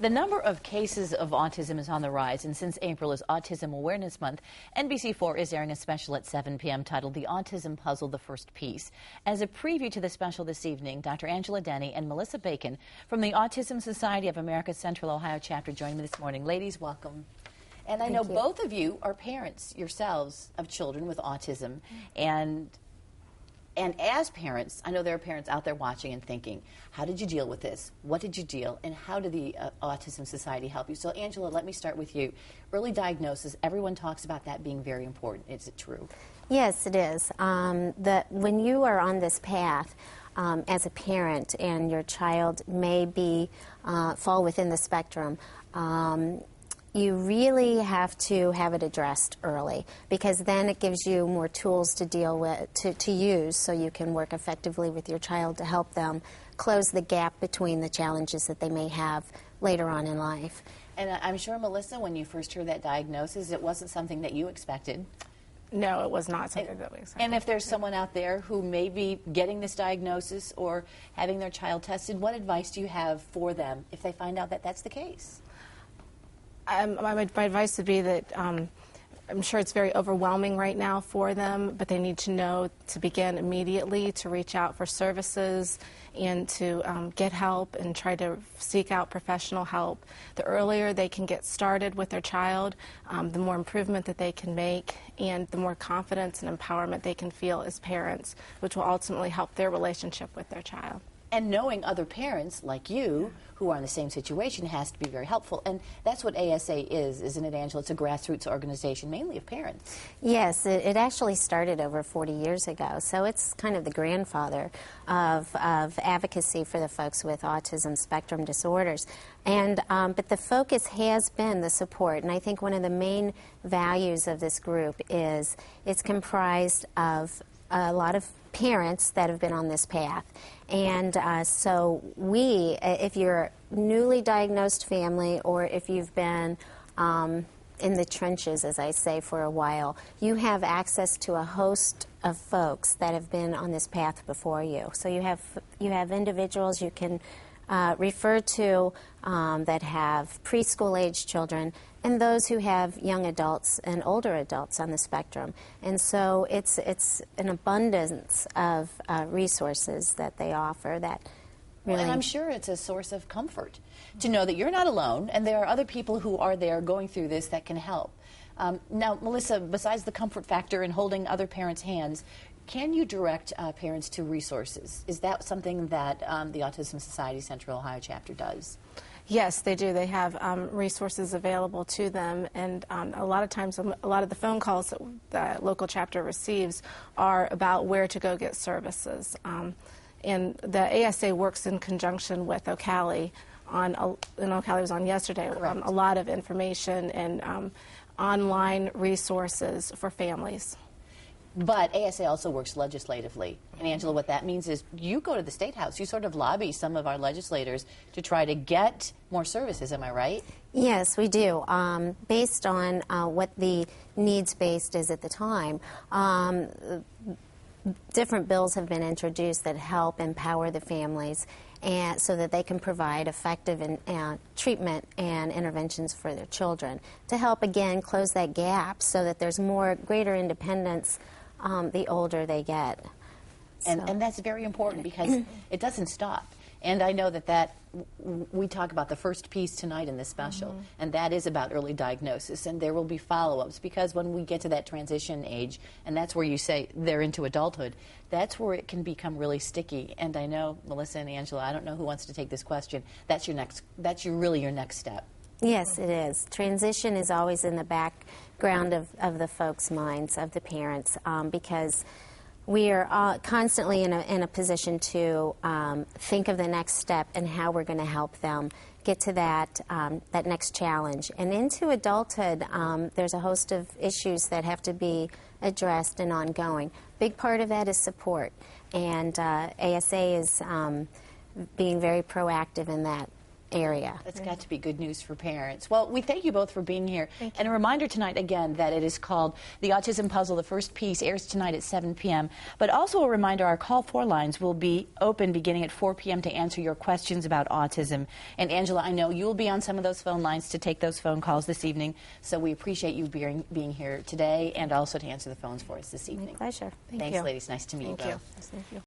The number of cases of autism is on the rise, and since April is Autism Awareness Month, NBC4 is airing a special at 7 p.m. titled The Autism Puzzle, the First Piece. As a preview to the special this evening, Dr. Angela Denny and Melissa Bacon from the Autism Society of ASA-Central Ohio Chapter join me this morning. Ladies, welcome. And I know both of you are parents yourselves of children with autism, and as parents, I know there are parents out there watching and thinking, how did you deal with this? What did you deal? And how did the Autism Society help you? So, Angela, let me start with you. Early diagnosis, everyone talks about that being very important. Is it true? Yes, it is. When you are on this path as a parent and your child may fall within the spectrum, you really have to have it addressed early, because then it gives you more tools to deal with, to use, so you can work effectively with your child to help them close the gap between the challenges that they may have later on in life. And I'm sure, Melissa, when you first heard that diagnosis, it wasn't something that you expected. No, it was not something that we expected. And if there's someone out there who may be getting this diagnosis or having their child tested, what advice do you have for them if they find out that that's the case? My advice would be that I'm sure it's very overwhelming right now for them, but they need to know to begin immediately to reach out for services and to get help and try to seek out professional help. The earlier they can get started with their child, the more improvement that they can make, and the more confidence and empowerment they can feel as parents, which will ultimately help their relationship with their child. And knowing other parents like you who are in the same situation has to be very helpful. And that's what ASA is, isn't it, Angela? It's a grassroots organization, mainly of parents. Yes, it actually started over 40 years ago. So it's kind of the grandfather of advocacy for the folks with autism spectrum disorders. And but the focus has been the support. And I think one of the main values of this group is it's comprised of a lot of parents that have been on this path. And so if you're a newly diagnosed family, or if you've been in the trenches, as I say, for a while, you have access to a host of folks that have been on this path before you. So you have individuals you can refer to that have preschool-age children, and those who have young adults and older adults on the spectrum. And so it's an abundance of resources that they offer that really... Well, and I'm sure it's a source of comfort to know that you're not alone, and there are other people who are there going through this that can help. Now, Melissa, besides the comfort factor in holding other parents' hands, can you direct parents to resources? Is that something that the Autism Society Central Ohio Chapter does? Yes, they do. They have resources available to them, and a lot of times, a lot of the phone calls that the local chapter receives are about where to go get services. And the ASA works in conjunction with Ocali and Ocali was on yesterday, a lot of information and online resources for families. But ASA also works legislatively. And Angela, what that means is you go to the State House. You sort of lobby some of our legislators to try to get more services. Am I right? Yes, we do. Based on what the needs-based is at the time, different bills have been introduced that help empower the families and so that they can provide effective treatment and interventions for their children to help, again, close that gap so that there's greater independence the older they get. And that's very important because it doesn't stop. And I know that we talk about the first piece tonight in this special, and that is about early diagnosis, and there will be follow-ups, because when we get to that transition age, and that's where you say they're into adulthood, that's where it can become really sticky. And I know, Melissa and Angela, I don't know who wants to take this question, that's really your next step. Yes, it is. Transition is always in the background of the folks' minds, of the parents, because we are constantly in a position to think of the next step and how we're going to help them get to that next challenge. And into adulthood, there's a host of issues that have to be addressed and ongoing. Big part of that is support, and ASA is being very proactive in that area. That's got to be good news for parents. Well, we thank you both for being here. And a reminder tonight, again, that it is called The Autism Puzzle. The first piece airs tonight at 7 p.m. But also a reminder, our call 4 lines will be open beginning at 4 p.m. to answer your questions about autism. And Angela, I know you'll be on some of those phone lines to take those phone calls this evening. So we appreciate you being here today and also to answer the phones for us this evening. My pleasure. Thanks, ladies. Nice to meet you both. Thank you.